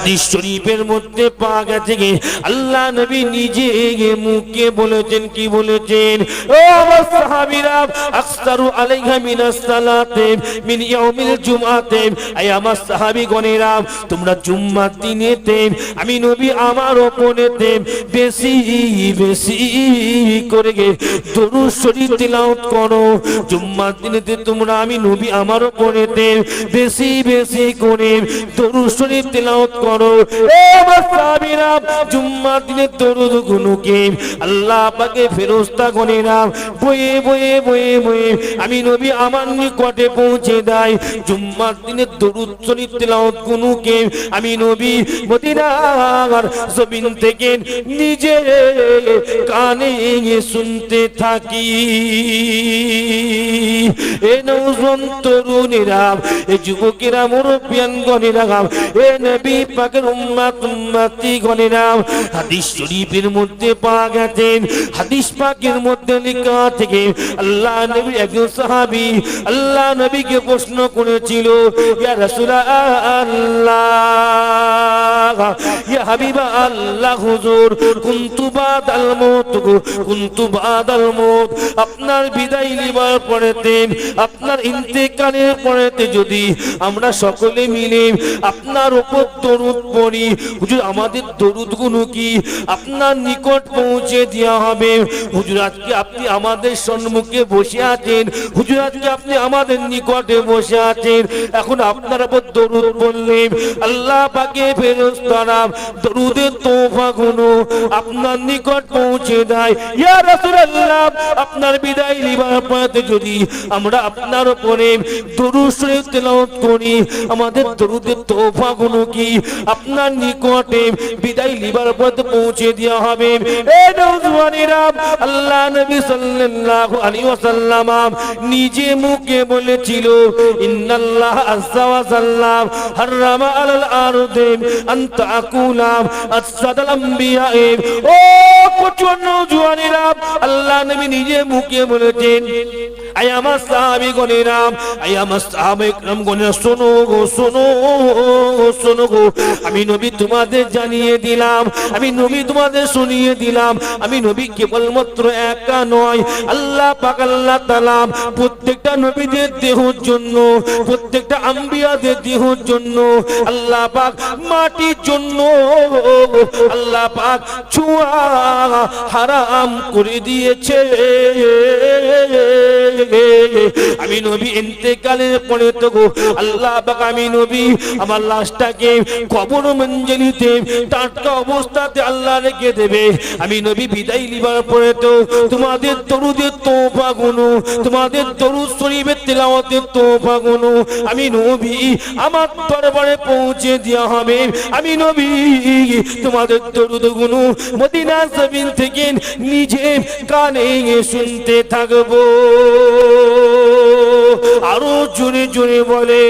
হাদিস শরীফের মধ্যে পাওয়া গেছে আল্লাহ নবী নিজে মুখে বলেছেন, কি বলেছেন? ও আমার সাহাবীরা, আকসারু আলাইহা মিনাস সালাতে মিন ইয়াউমিল জুমআতে। এই আমার সাহাবীগণেরা, তোমরা জুম্মার দিনেতে আমি নবী আমার উপরেতে বেশি বেশি করে দরুদ শরীফ তেলাওয়াত করো। জুম্মার দিনেতে তোমরা আমি নবী আমার উপরেতে বেশি বেশি করে দরুদ শরীফ তেলাওয়াত করো। এ আমার সাহাবীরা, জুম্মার দিনে দরুদ গুলোকে আল্লাহ পাকে ফেরেশতা গণেরা বয়ে বয়ে বয়ে বয়ে আমি নবী আমার নিকটে পৌঁছে দেয়। জুম্মার দিনে দরুদ শরীফ তেলাওয়াত গুলোকে আমি নবী মদিনার জমিন থেকে নিজে কানে শুনতে থাকি। এ নওজোয়ান তরুণেরা, এ যুবকেরা, মুরব্বিয়ান গণেরা, এ নবী পাকের উম্মত উম্মতি গণেরা, হাদিস শরীফের মধ্যে পাওয়া গেছে, হাদিস পাকের মধ্যে লেখা থেকে আল্লাহ নবীর একজন সাহাবী আল্লাহ নবীকে প্রশ্ন করেছিল, ইয়া রাসূলুল্লাহ, ইয়া হাবিবা আল্লাহ হুজুর, কুনতু বাদাল মউত, কুনতু বাদাল মউত, আপনার বিদায় নেবার পরেতে, আপনার ইন্তেকালের পরেতে যদি আমরা সকলে মিলে আপনার উপর দরুদ পড়ি, হুজুর আমাদের দরুদগুলো কি আপনার নিকট পৌঁছে দেওয়া হবে? হুজুর আজকে আপনি আমাদের সম্মুখে বসে আছেন, হুজুর আজকে আপনি আমাদের নিকটে বসে আছেন, এখন আপনার উপর দরুদ বললেন, আল্লাহ পাকে ফেরেশতারা দরুদের তোহফাগুলো আপনার নিকট পৌঁছে দেয়। ইয়া রাসূলুল্লাহ, আপনার বিদায় নিবার পথে যদি আমরা আপনার উপরে দরুদ শরীফ তেলাওয়াত করি, আমাদের দরুদের তোহফাগুলো কি আপনার নিকটে বিদায় নিবার পথে পৌঁছে দেওয়া হবে? এ নওজওয়ানেরা, আল্লাহ নবী সাল্লাল্লাহু আলাইহি ওয়াসাল্লাম নিজে মুখে বলেছিল, ইন্নাল্লাহ আযজা ওয়া জাল্লা হারামা আলাল আরদি আন তাকুলা আসসাদাল আম্বিয়া। ও কচুর নওজওয়ানেরা, আল্লাহ নবী নিজে মুখে বলেছেন, আই আমার সাহাবীগণেরা, আই আমার সাহাবায়ে কেরাম গণেরা, শোনো গো, শোনো শোনো গো, আমি নবী তোমাদের জানিয়ে দিলাম, আমি নবী তোমাদের শুনিয়ে দিলাম, আমি নবী কেবলমাত্র একা নয়, আল্লাহ পাক আল্লাহ তাআলা প্রত্যেকটা নবীদের দেহের জন্য, প্রত্যেকটা আম্বিয়াদের দেহের জন্য আল্লাহ পাক মাটির জন্য আল্লাহ পাক ছোঁয়া হারাম করে দিয়েছে। আমি নবী ইন্তেকালের পরে তো আল্লাহ পাক আমি নবী আমার লাশটাকে কবর মঞ্জলিতে টাটকা অবস্থাতে আল্লাহ রেখে দেবে। আমি নবী বিদায় নিবার পরে তো তোমাদের দরুদের তোহফাগুলো, তোমাদের দরুদ শরীফের তেলাওয়াতের তোহফাগুলো আমি নবী আমার দরবারে পৌঁছে দেওয়া হবে। আমি নবী তোমাদের দরুদগুলো মদিনার জমিন থেকে নিজে কানে শুনতে থাকবো। আরো জোরে জোরে বলে,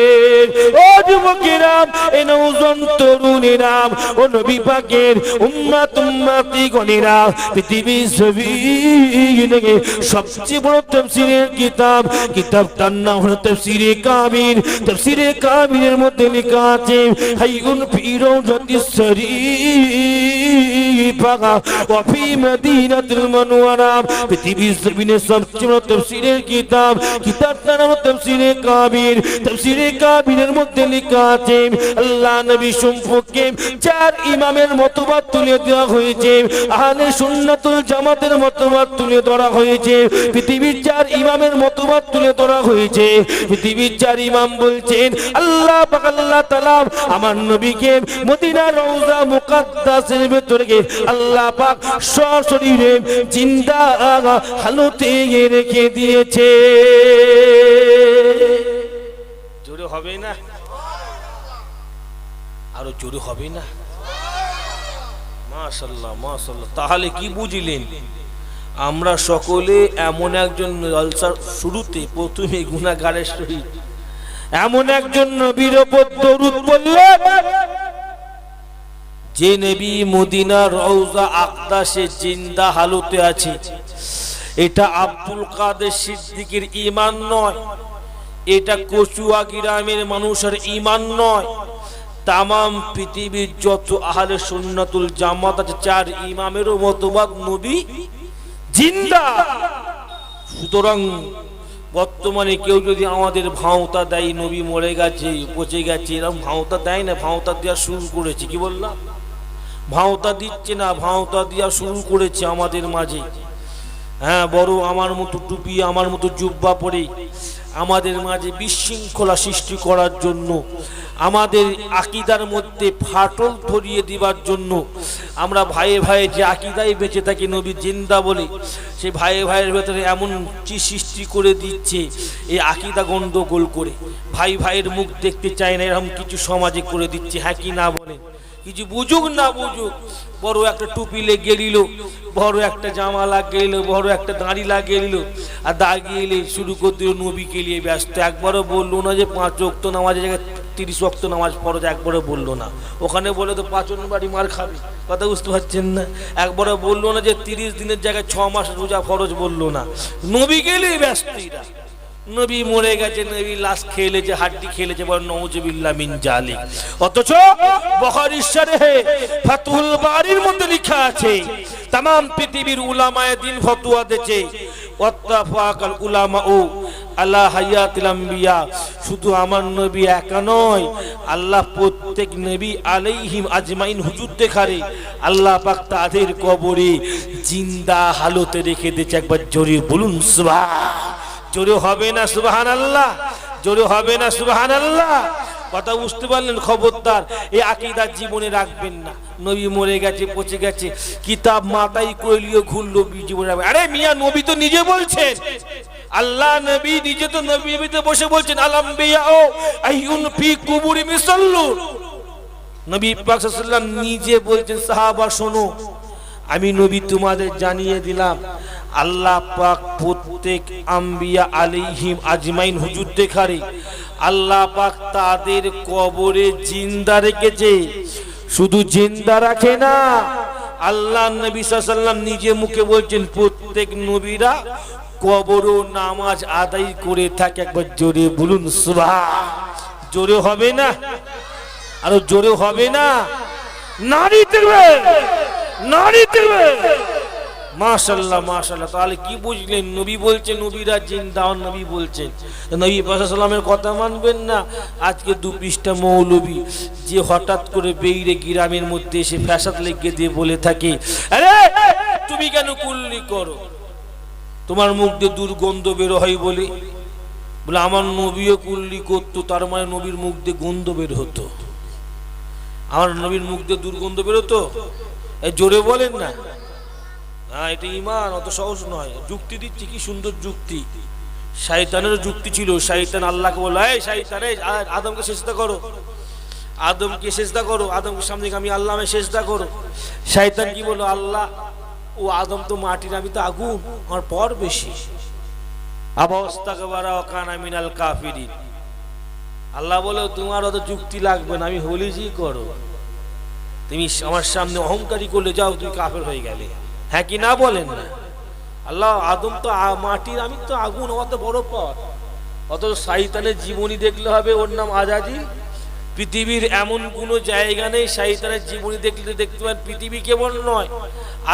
ও যুবকেরা, এ নওজোয়ান তরুণেরা, ও নবী পাকের উম্মত উম্মতি গণেরা, পৃথিবীর জমিনে সবচেয়ে বড় তাফসীরের কিতাব, কিতাবটার নাম হলো তাফসীরে কাবির। তাফসীরে কাবিরের মধ্যে লেখা আছে, হাইয়ুন ফি রাওজাতিস শরীফা ওয়া ফি মদিনাতুল মুনাওয়ারা। পৃথিবীর জমিনে সবচেয়ে বড় তাফসীরের কিতাব, কিতাবটার নাম তাফসীরে কাবির। তাফসীরে কাবিরের মধ্যে লেখা আছে, আল্লাহ নবী সম্পর্কে চার ইমামের মতবাদ তুলে দেওয়া হয়েছে, আহলে সুন্নাতুল জামাতের মতবাদ তুলে ধরা হয়েছে, পৃথিবীর চার ইমামের মতবাদ তুলে ধরা হয়েছে। পৃথিবীর চার ইমাম বলছেন, আল্লাহ পাক আল্লাহ তাআলা আমার নবীকে মদিনার রওজা মুকাদ্দাসের ভেতরে আল্লাহ পাক সশরীরে জিন্দা হালতে রেখে দিয়েছে। জোরে হবে না? আরো জোরে হবে না? মাশাআল্লাহ মাশাআল্লাহ। তাহলে কি বুঝলেন? আমরা সকলে এমন একজন জলসার শুরুতে প্রথমে গুনাহগারের সহিত এমন একজন নবীর উপর দরুদ বললেন যে নবী মদিনার রওজা আকদাসে জিন্দা হালতে আছে। এটা আব্দুল কাদের সিদ্দিকের ঈমান নয়, এটা কচুয়া গ্রামের মানুষের ঈমান নয়, তামাম পৃথিবীর যত আহলে সুন্নাতুল জামাত আছে, 4 ইমামেরও মতবাদ নবী জিন্দা। সুতরাং বর্তমানে কেউ যদি আমাদের ভাওতা দেয় নবী মরে গেছে, পচে গেছে, এরকম ভাওতা দেয় না, ভাওতা দেওয়া শুরু করেছে। কি বললাম? ভাওতা দিচ্ছে না, ভাওতা দেওয়া শুরু করেছে আমাদের মাঝে। হ্যাঁ, বড় আমার মতো টুপি, আমার মতো জুব্বা পরে আমাদের মাঝে বিশৃঙ্খলা সৃষ্টি করার জন্য, আমাদের আকীদার মধ্যে ফাটল ধরিয়ে দিবার জন্য, আমরা ভাইয়ে ভাইয়ে যে আকীদায় বেঁচে থাকি নবী জিন্দা বলে, সেই ভাইয়ে ভাইয়ের ভেতরে এমন কি সৃষ্টি করে দিচ্ছে এই আকীদা গন্ডগোল করে। ভাই ভাইয়ের মুখ দেখতে চায় না, এরকম কিছু সমাজে করে দিচ্ছে। হ্যাঁ কি না বলে? কিছু বুঝুক না বুঝুক, বড় একটা টুপি লেগে নিল, বড় একটা জামা লাগিয়ে নিল, বড় একটা দাড়ি লাগিয়ে নিল, আর দাগিয়ে এলে শুরু করে দিল নবীকে নিয়ে ব্যস্ত। একবারও বললো না যে 5 ওয়াক্ত নামাজের জায়গায় 30 ওয়াক্ত নামাজ ফরজ, একবারও বললো না। ওখানে বলে তো 5 বাড়ি মার খাবে, কথা বুঝতে পারছেন না? একবারও বললো না যে 30 দিনের জায়গায় 6 মাস রোজা ফরজ, বললো না। নবীকে নিয়ে ব্যস্ত এরা। নবী মরে গেছে, নবী লাশ খেলেছে, হাড্ডি খেলেছে, বলে নওজুবিল্লাহ মিন জালিক। অথচ বুখারী শরহে ফাতুল বারির মধ্যে লেখা আছে, तमाम পৃথিবীর উলামায়ে দ্বীন ফতোয়া দিয়েছে, ওয়াত্তাফাকাল উলামাউ আলা হায়াতিল আম্বিয়া। শুধু আমার নবী একা নয়, আল্লাহ প্রত্যেক নবী আলাইহিম আজমাইন হুজুর দেখারে আল্লাহ পাক তাদের কবরে জিন্দা হালতে রেখে দিয়েছে। একবার জোরে বলুন সুবহান। জোরে হবে না সুবহানাল্লাহ? জোরে হবে না সুবহানাল্লাহ? কথা বুঝতে পারলেন? খবরদার এই আকীদা জীবনে রাখবেন না। নবী মরে গেছে, পচে গেছে, কিতাব মাথায় কইলিও ঘুরলো জীবনে রাখবে। আরে মিয়া, নবী তো নিজে বলছেন, আল্লাহ নবী নিজে তো নবীতে বসে বলছেন, আল-আম্বিয়া ও আইয়ুন ফি কুবুরি মিসাল্লুন। নবী পাক সাল্লাল্লাহু আলাইহি ওয়াসাল্লাম নিজে বলছেন, সাহাবা শোনো, আমি নবী তোমাদের জানিয়ে দিলাম, আল্লাহ পাক প্রত্যেক আম্বিয়া আলাইহিম আজমাইন হুজুর দেখারে আল্লাহ পাক তাদের কবরে জিন্দা রেখেছে। শুধু জিন্দা রাখে না, আল্লাহ নবী সাল্লাল্লাহু আলাইহি ওয়াসাল্লাম নিজে মুখে বলছেন, প্রত্যেক নবীরা কবর ও নামাজ আদায় করে থাকে। একবার জোরে বলুন সুবহান। জোরে হবে না? আরো জোরে হবে না? নারী দেবে, নারী দেবে। মাশাআল্লাহ মাশাআল্লাহ। তাহলে কি বুঝলেন? নবী বলছেন নবীরা জিন্দা, নবী বলছেন। নবী পাক সাল্লাল্লাহু আলাইহি ওয়াসাল্লামের কথা মানবেন না? আজকে 2 পৃষ্ঠা মৌলবী যে হঠাৎ করে বেইরে গ্রামের মধ্যে এসে ফ্যাসাদ লেগে দিয়ে বলে থাকে, আরে তুমি কেন কুল্লি করো? তোমার মুখ দিয়ে দুর্গন্ধ বের হয় বলে। বলে আমার নবীও কুল্লি করতো, তার মানে নবীর মুখ দিয়ে গন্ধ বের হতো। আমার নবীর মুখ দিয়ে দুর্গন্ধ বের হতো? এই জোরে বলেন না। হ্যাঁ, এটা ঈমান, অত সহজ নয়। যুক্তি দিচ্ছি, কি সুন্দর যুক্তি। শয়তানের যুক্তি ছিল। শয়তান আল্লাহকে বলল, এই শয়তান, এই আদমকে সিজদা করো, আদমকে সিজদা করো, আদমকে সামনে আমি আল্লাহ, আমি সিজদা করো। শয়তান কি বলল, আল্লাহ ও আদম তো মাটির, আমি তো আগুন, আমার পর বেশি। আবাস্তাগবারা ওয়া কানা মিনাল কাফিরিন। আল্লাহ বলে, তোমার অত যুক্তি লাগবে না, আমি হলিজি করো। তুমি আমার সামনে অহংকারী করলে, যাও তুমি কাফের হয়ে গেলে। হ্যাঁ কি না বলেন না? আল্লাহ, আদম তো মাটির, আমি তো আগুন, আমার তো বড় পথ। অত শয়তানের জীবনী দেখলে হবে, ওর নাম আজাজিল। পৃথিবীর এমন কোনো জায়গা নেই শয়তানের জীবনী দেখলে দেখতে পান পৃথিবী কেমন নয়।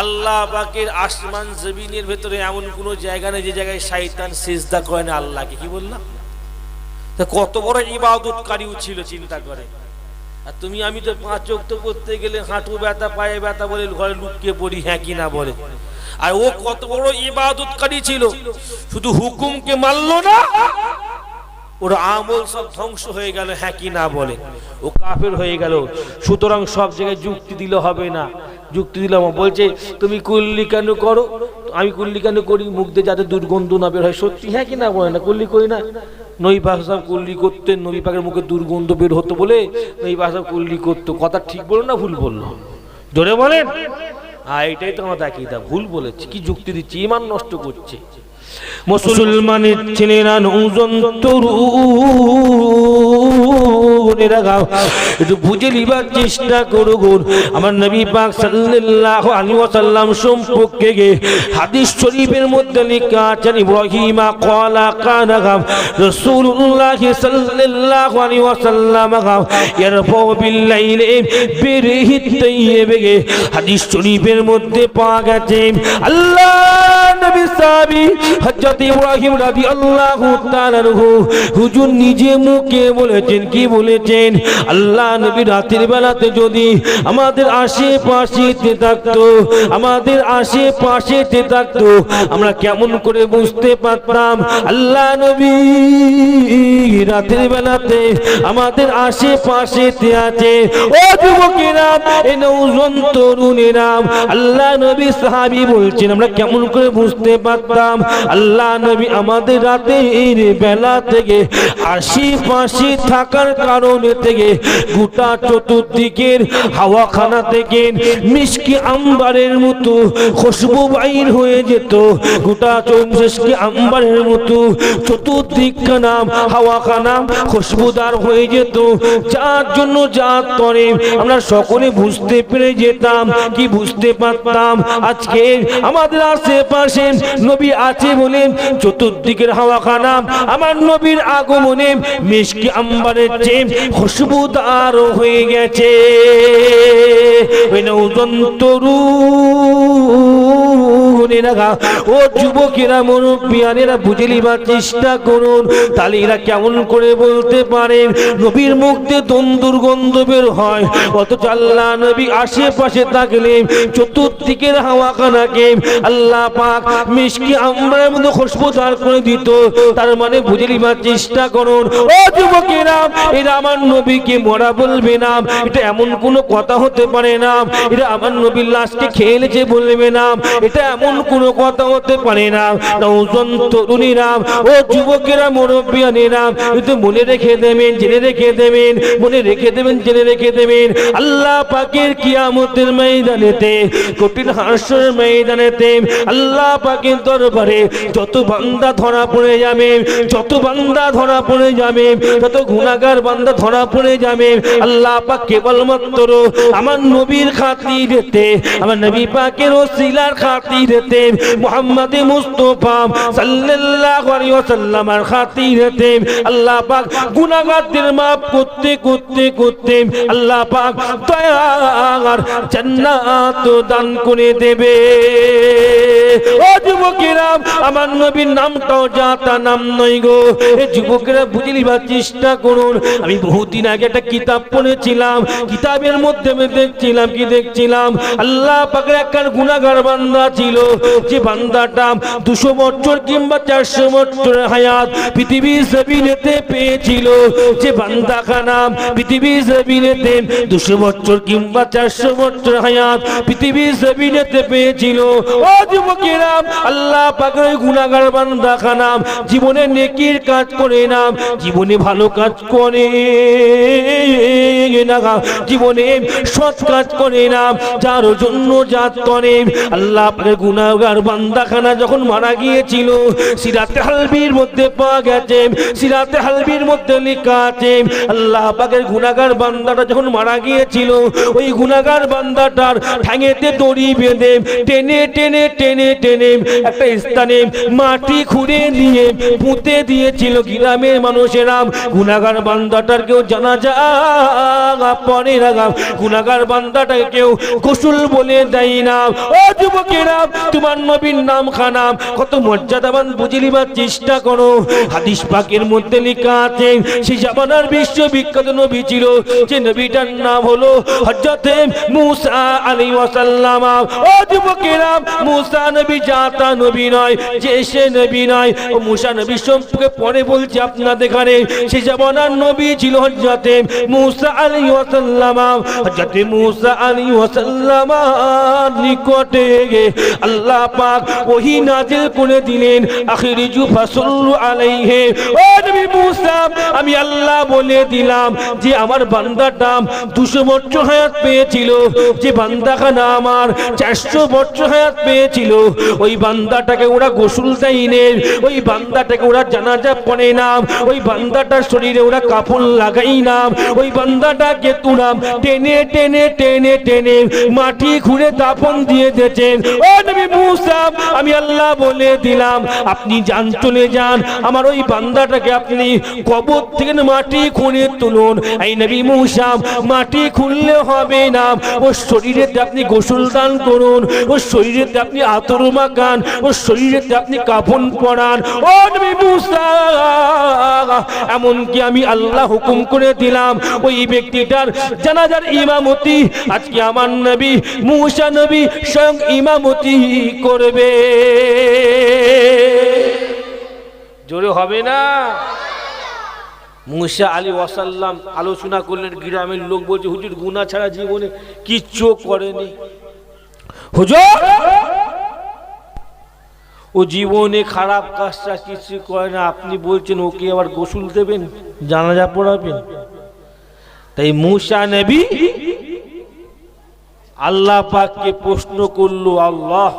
আল্লাহ পাকের আসমান জমিনের ভেতরে এমন কোনো জায়গা নেই যে জায়গায় শয়তান সিজদা করে না আল্লাহকে। কি বললাম? কত বড় ইবাদতকারীও ছিল, চিন্তা করে। আর তুমি আমি তো 5 ওয়াক্ত করতে গেলে হাঁটু ব্যথা, পায়ে ব্যথা বলে ঘরে লুকিয়ে পড়ি। হ্যাঁ কি না বলে? আর ও কত বড় ইবাদতকারী ছিল, শুধু হুকুমকে মানলো না, ওর আমল সব ধ্বংস হয়ে গেল। হ্যাঁ কি না বলে? ও কাফের হয়ে গেল। সুতরাং সব জায়গায় যুক্তি দিলে হবে না। যুক্তি দিলাম, বলছে তুমি কুল্লি কেন করো? আমি কুল্লি কেন করি? মুখ দিয়ে যাতে দুর্গন্ধ না বের হয়। সত্যি হ্যাঁ কি না বলে না? কুল্লি করি না। নবী পাক সাহেব কুল্লি করতেন, নবী পাকের মুখে দুর্গন্ধ বের হতো বলে নবী পাক সাহেব কুল্লি করতো। কথা ঠিক বললো না ভুল বললো? ধরে বলেন। এটাই তো আমার আকীদা। ভুল বলেছি, কি যুক্তি দিচ্ছি? ঈমান নষ্ট করছে। মুসলমানের ছেলেরা নৌজন তরু একটু বুঝে নিবার চেষ্টা করুন। আমার নবী পাক সাল্লাল্লাহু আলাইহি ওয়াসাল্লাম সম্পর্কে হাদিস শরীফের মধ্যে লেখা আছে ইব্রাহিমা ক্বালা কানা রাসূলুল্লাহ সাল্লাল্লাহু আলাইহি ওয়াসাল্লাম ইয়ারফু বিল লাইলি বিরিহি তাইয়্যিবে। হাদিস শরীফের মধ্যে পাওয়া গেছে আল্লাহ নবী সাহাবী হযরত ইব্রাহিম রাদিয়াল্লাহু তাআলা হুজুর নিজে মুখে বলেছেন, কি বলেছেন? আল্লাহ নবী রাতের বেলাতে যদি আমাদের আশেপাশে থাকতো, আমাদের আশেপাশে থাকতো, আমরা কেমন করে বুঝতে পারতাম আল্লাহ নবী রাতের বেলাতে আমাদের আশেপাশে আছে। ও যুবকেরা, এ নওজোয়ান তরুণেরা, আল্লাহ নবী সাহাবী বলছেন আমরা কেমন করে বুঝতে পারতাম আল্লাহ নবী আমাদের রাতের বেলা থেকে আশেপাশে থাকার কারণে থেকে গোটা চতুর্দিকের হাওয়াখানা থেকে মিশকি আম্বারের মতো খুশবু বাইর হয়ে যেত। গোটা মিশকি আম্বারের মতো চতুর্দিকখানা হাওয়াখানা খুশবুদার হয়ে যেত, যার জন্য যার তরে আমরা সকলে বুঝতে পেরে যেতাম, কি বুঝতে পারতাম আজকে আমাদের আশেপাশে নবী আছে বলে চতুর্দিকের হাওয়াখানা আমার নবীর আগমনে মিশকি আম্বারের চেয়ে খুশবুদার হয়ে গেছে। ওই নওজোয়ান তরুণেরা, ও যুবকেরা, মুরব্বিয়ানেরা, বুঝে নিবার চেষ্টা করুন। তাহলে এরা কেমন করে বলতে পারেন নবীর মুখ দিয়ে দুর্গন্ধ বের হয়, অথচ আল্লাহ নবী আশেপাশে থাকলে চতুর্দিকের হাওয়াখানাকে আল্লাহ পাক মিশকি আম্বারের মধ্যে খুশবুদার করে দিত। তার মানে বুঝে নিবার চেষ্টা করুন। ও যুবকেরা, এরা আমার নবীকে মরা বলবে না, এটা এমন কোনো কথা হতে পারে না। এরা আমার নবীর লাশকে খেয়েছে বলবে না, এটা এমন কোনো কথা হতে পারে না। নওজোয়ান তরুণীরা, ও যুবকেরা, মুরব্বিয়ানেরা, কিন্তু মনে রেখে দেবেন, জেনে রেখে দেবেন, মনে রেখে দেবেন, জেনে রেখে দেবেন আল্লাহ পাকের কিয়ামতের ময়দানেতে, কঠিন হাসরের ময়দানেতে আল্লাহ পাকের দরবারে যত বান্দা ধরা পড়ে যাবে, যত বান্দা ধরা পড়ে যাবে, যত গুনাহগার বান্দা ধরা পড়ে যাবে, আল্লাহ পাক কেবলমাত্র আমার নবীর খাতিরেতে, আমার নবী পাকের ওসিলার খাতিরেতে, মুহাম্মদ মুস্তাফা সাল্লাল্লাহু আলাইহি ওয়াসাল্লামের খাতিরেতে আল্লাহ পাক গুনাহগারদের maaf করতে করতে করতে আল্লাহ পাক দয়ার জান্নাত দান করে দেবে। ও যুবকেরা, আমার নবীর নামটাও যাতা নাম নয় গো। এই যুবকেরা বুঝে নিবার চেষ্টা করুন। আমি বহুদিন আগে একটা কিতাব পড়েছিলাম, কিতাবের মধ্যে আমি দেখছিলাম, কি দেখছিলাম, আল্লাহ পাকের একটা গুনাহগার বান্দা ছিল, যে বান্দাটা 200 বছর কিংবা 400 বছরের হায়াত পৃথিবীর জমিনেতে পেয়েছিল, যে বান্দাখানা পৃথিবীর জমিনেতে 200 বছর কিংবা 400 বছর হায়াত পৃথিবীর জমিনেতে পেয়েছিল। ও যুবকেরা, আল্লাহ পাকের গুনাহগার বান্দাখানা জীবনে নেকির কাজ করে না, জীবনে ভালো কাজ করে না, জীবনে সৎ কাজ করে না, যার জন্য যার তরে আল্লাহ পাকের গুনাহগার বান্দাখানা যখন মারা গিয়েছিল, সিরাতে হালবির মধ্যে পাওয়া গেছে, সিরাতে হালবির মধ্যে লেখা আছে আল্লাহ পাকের গুনাহগার বান্দাটা যখন মারা গিয়েছিল, ওই গুনাহগার বান্দাটার ঠ্যাঙেতে দড়ি বেঁধে টেনে টেনে টেনে টেনে একটা স্থানে মাটি খুঁড়ে নিয়ে পুঁতে দিয়েছিল গ্রামের মানুষেরা। গুনাহগার বান্দাটার কেউ জানাজা পড়ে না, গুনাহগার বান্দাটাকে কেউ গোসল বলে দেয় না। ও যুবকেরা, তোমার নবীর নাম খানা কত মর্যাদাবান বুঝে নিবার চেষ্টা করো। হাদিস পাকের মধ্যে লেখা আছে সেই জামানার বিশ্ববিখ্যাত নবী ছিল, যে নবীটার নাম হলো হযরত মুসা আলাইহিস সালাম। ও যুবকেরা, মুসা নবী জাতা নবী নয়, যে সে নবী নয়। ও মুসা নবী সম্পর্কে পরে বলছি আপনাদের এখানে, সেই জামানার নবী ছিল হযরত মুসা আলাইহিস সালাম। হযরত মুসা আলাইহিস সালাম নিকটে আল্লাহ পাক ওহী নাযিল করে দিলেন, আখিরিজু ফাসাল্লু আলাইহি। ও নবী মূসা আমি আল্লাহ বলে দিলাম যে আমার বান্দাটা 200 বছর হায়াত পেয়েছিল, যে বান্দাখানা আমার 400 বছর হায়াত পেয়েছিল, ওই বান্দাটাকে ওরা গোসল দেয়নি, ওই বান্দাটাকে ওরা জানাজা পড়ে না, ওই বান্দাটার শরীরে ওরা কাফন লাগাই না, ওই বান্দাটাকে তোরা টেনে টেনে টেনে টেনে মাটি খুঁড়ে দাফন দিয়ে দিয়েছেন। ও নবী মূসা আমি আল্লাহ বলে দিলাম আপনি যান, চলে যান, আমার ওই বান্দাটাকে আপনি কবর থেকে মাটি খুঁড়ে তুলুন। এই নবী মূসা মাটি খুঁড়লে হবে না, ওর শরীরেতে আপনি গোসল দান করুন, ওর শরীরেতে আপনি আতর মাখান, ওর শরীরেতে আপনি কাফন পরান। ও নবী মূসা এমনকি আমি আল্লাহ হুকুম করে দিলাম ওই ব্যক্তিটার জানাজার ইমামতি আজকে আমার নবী মূসা নবী স্বয়ং ইমামতি করবে। জোরে হবে না? মূসা আলাইহিস ওয়াসাল্লাম আলোচনা করলেন, গ্রামের লোক বলছে হুজুর গুনাহ ছাড়া জীবনে কিচ্ছু করেনি। হুজুর ও জীবনে খারাপ কাজটা কিছু করে না, আপনি বলছেন ওকে আবার গোসল দেবেন, জানাজা পড়াবেন? তাই মূসা নবী আল্লাহ পাককে প্রশ্ন করলো, আল্লাহ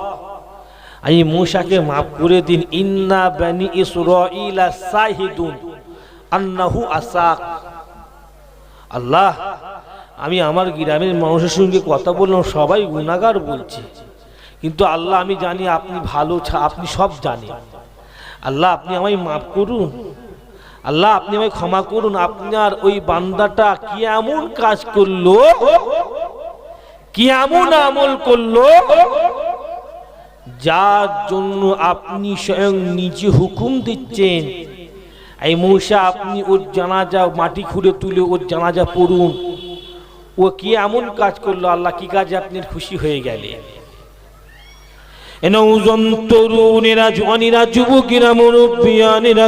আমি মূসাকে মাফ করে দিন, ইন্না বানি ইসরাঈলা শাহিদুন আন্নাহু আসাক। আল্লাহ আমি আমার গ্রামের মানুষের সঙ্গে কথা বললাম, সবাই গুনাহগার বলছে, কিন্তু আল্লাহ আমি জানি আপনি ভালো, আপনি সব জানেন। আল্লাহ আপনি আমায় মাফ করুন, আল্লাহ আপনি আমায় ক্ষমা করুন। আপনার ওই বান্দাটা কি এমন কাজ করলো, কি এমন আমল করলো যার জন্য আপনি স্বয়ং নিজে হুকুম দিচ্ছেন এই মূসা আপনি ওর জানাজা মাটি খুঁড়ে তুলে ওর জানাজা পড়ুন। ও কি এমন কাজ করলো, আল্লাহ কি কাজে আপনি খুশি হয়ে গেলেন? তরুণেরা, জওয়ানেরা, যুবকেরা, মুরব্বিয়ানেরা,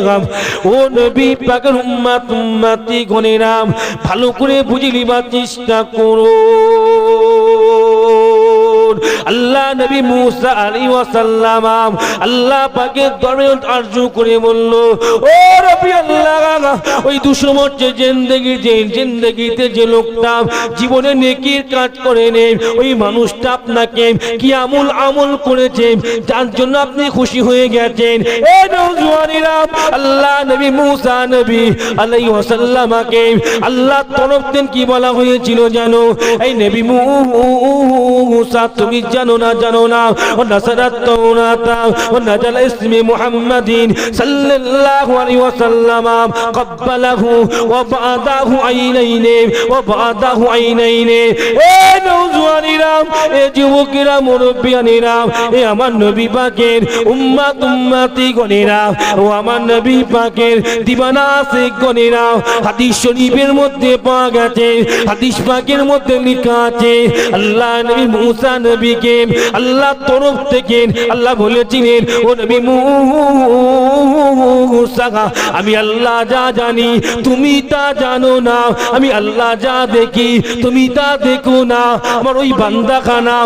ও নবী পাকের উম্মত উম্মতি গণেরা, ভালো করে বুঝে নিবার চেষ্টা করো। আল্লাহ নবী মূসা আলাইহিস ওয়াসাল্লাম আল্লাহ পাকের দরবারে আরজু করে বলল, ও রব্বি আল্লাহ, ওই 200 বছর জিন্দেগিতে যে লোকটা জীবনে নেকির কাজ করে নেই, ওই মানুষটা আপনাকে কি আমল করেছে যার জন্য আপনি খুশি হয়ে গেছেন? এ নওজওয়ানেরা, আল্লাহ নবী মূসা নবী আলাইহিস ওয়াসাল্লামকে আল্লাহ তরফ থেকে কি বলা হয়েছিল জানো? এই নবী মূসা তুমি জানো না ও নাসারাত তাওরাতা ও নাজাল ইসমি মুহাম্মাদিন সাল্লাল্লাহু আলাইহি ওয়াসাল্লাম ক্বাবালাহু ওয়া বাদাহু আইনাইনি। এ নওজওয়ানেরা, এ যুবকেরা, মুরব্বিয়ানেরা, এ আমার নবী পাকের উম্মত উম্মতি গণেরা, ও আমার নবী পাকের দিবানা আশিক গণেরা, হাদিস শরীফের মধ্যে পাওয়া গেছে, হাদিস পাকের মধ্যে লেখা আছে আল্লাহ নবী মূসা নবীকে আল্লাহ তরফ থেকে আল্লাহ বলেছিলেন, ও নবী মূসা আমি আল্লাহ যা জানি তুমি তা জানো না, আমি আল্লাহ যা দেখি তুমি তা দেখো না। আমার ওই বান্দাখানা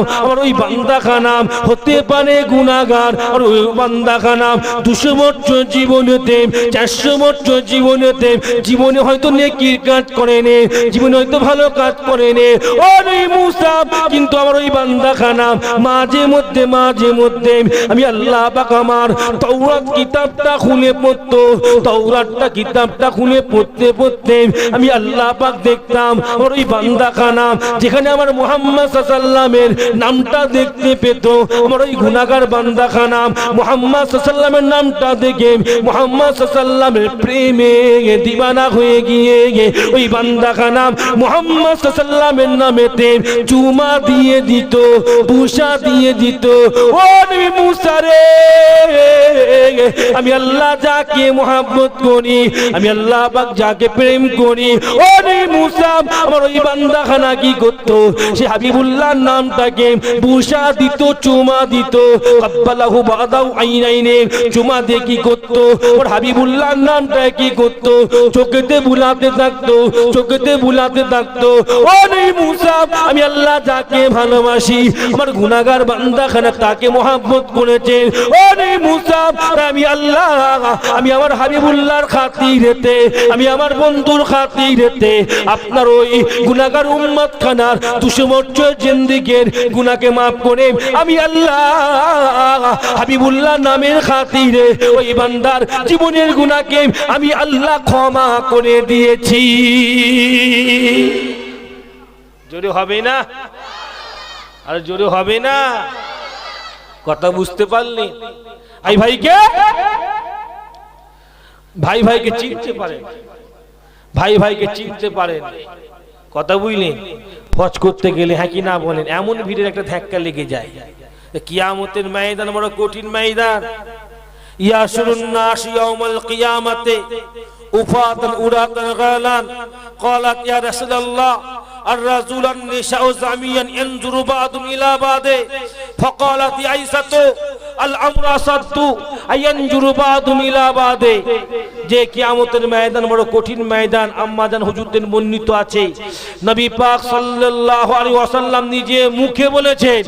হতে পারে গুনাহগার, আর ওই বান্দাখানা 200 বছর জীবনেতে 400 বছর জীবনে হয়তো নেকির কাজ করে নে, জীবনে হয়তো ভালো কাজ করে নে, ও নবী মূসা, কিন্তু আমার ওই বান্দাখানা মাঝে মধ্যে আমি আল্লাহ পাক আমার তাওরাত কিতাবটা খুলে পড়তো, তাওরাতটা কিতাবটা খুলে পড়তে আমি আল্লাহ পাক দেখতাম আমার ওই বান্দাখানা যেখানে আমার মুহাম্মদ সাল্লাল্লাহু আলাইহি ওয়াসাল্লামের নামটা দেখতে পেত, আমার ওই গুনাহগার বান্দাখানা মুহাম্মদ সাল্লাল্লাহু আলাইহি ওয়াসাল্লামের নামটা দেখে মুহাম্মদ সাল্লাল্লাহু আলাইহি ওয়াসাল্লামের প্রেমে দিবানা হয়ে গিয়ে ওই বান্দাখানা মুহাম্মদ সাল্লাল্লাহু আলাইহি ওয়াসাল্লামের নামেতে চুমা দিয়ে দিত, বুশা দিয়ে দিত। ও নবী মূসা রে, আমি আল্লাহ যাকে মহব্বত করি, আমি আল্লাহ পাক যাকে প্রেম করি, ও নবী মূসা আমার ওই বান্দাখানা কি করত? সে হাবিবুল্লাহ হাবিবুল্লাহর নামটাকে বুশা দিত, চুমা দিত। কাব্বালাহু বাদাউ আইনাইনে, চুমা দিয়ে কি করতো? ওর হাবিবুল্লাহর নামটা কি করতো? চোখেতে বুলাতে থাকতো, চোখেতে বুলাতে থাকতো। ও নবী মুসা, আমি আল্লাহ যাকে ভালোবাসি, আমার গুনাহগার বান্দাখানা তাকে মহব্বত করেছে। ও নবী মুসা, আমি আল্লাহ, আমি আমার হাবিবুল্লাহর খাতিরেতে, আমি আমার বন্ধুর খাতিরেতে আপনার ওই গুনাহগার উম্মত খানার 200 বছর জিন্দেগির গুনাহকে maaf করে আমি আল্লাহ হাবিবুল্লাহ নামের খাতিরে ওই বান্দার জীবনের গুনাহকে আমি আল্লাহ ক্ষমা করে দিয়েছি। জোরে হবে না? আর জোরে হবে না? কথা বুঝতে পারলি? এই ভাইকে, ভাই ভাইকে চিনতে পারেন, ভাই ভাইকে চিনতে পারেন। কথা বুঝলেন? ফজ করতে গেলে হ্যাঁ কি না বলেন, এমন ভিড়ের একটা ধাক্কা লেগে যায়। কিয়ামতের ময়দান বড় কঠিন ময়দান। ইয়াশুরুন নাস ইয়াউমাল কিয়ামাতে উফাতান উরাতান গালান। ক্বালাত ইয়া রাসূলুল্লাহ الرجل النساء زميا ينظر بعضهم الى بعض فقالت عائشة الامر صد ينظر بعضهم الى بعض। যে কিয়ামতের ময়দান বড় কঠিন ময়দান। আম্মা জান হুজুরদের বর্ণিত আছে, নবী পাক সাল্লাল্লাহু আলাইহি ওয়াসাল্লাম নিজে মুখে বলেছেন,